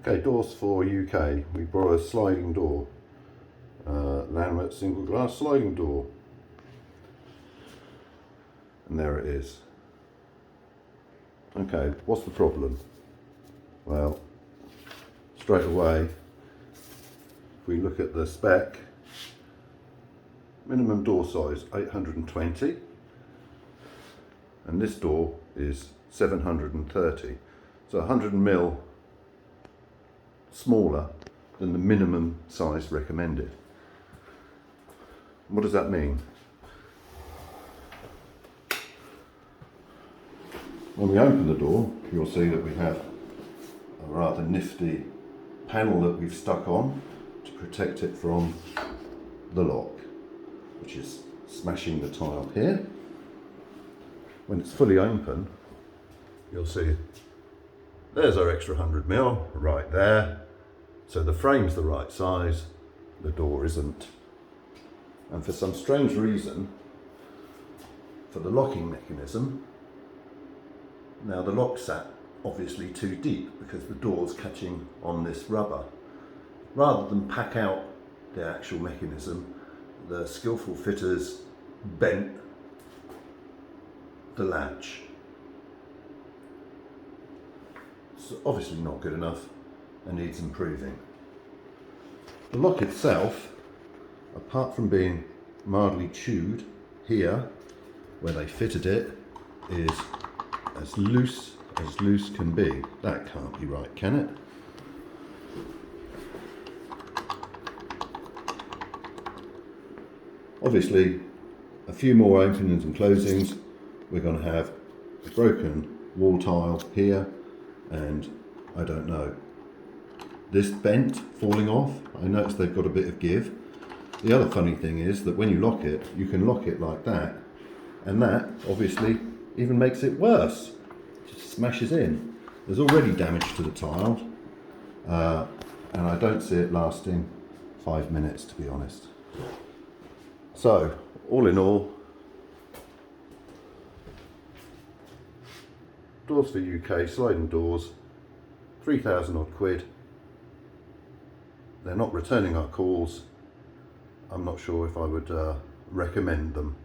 Okay, Doors4UK. We borrow a sliding door, Laminate Single Glass Sliding door, and there it is. Okay, what's the problem? Well, straight away, if we look at the spec, minimum door size 820, and this door is 730, so 100mm smaller than the minimum size recommended. What does that mean? When we open the door, you'll see that we have a rather nifty panel that we've stuck on to protect it from the lock, which is smashing the tile here. When it's fully open, you'll see there's our extra 100mm right there. So the frame's the right size, the door isn't. And for some strange reason, for the locking mechanism, now the lock sat obviously too deep because the door's catching on this rubber. Rather than pack out the actual mechanism, the skillful fitters bent the latch. It's obviously not good enough and needs improving. The lock itself, apart from being mildly chewed here where they fitted it, is as loose can be. That can't be right, can it? Obviously, a few more openings and closings, we're going to have a broken wall tile here, and I don't know, this bent, falling off. I noticed they've got a bit of give. The other funny thing is that when you lock it, you can lock it like that, and that obviously even makes it worse. It just smashes in. There's already damage to the tile, and I don't see it lasting 5 minutes, to be honest. So, all in all, Doors4UK sliding doors, 3,000 odd quid. They're not returning our calls. I'm not sure if I would recommend them.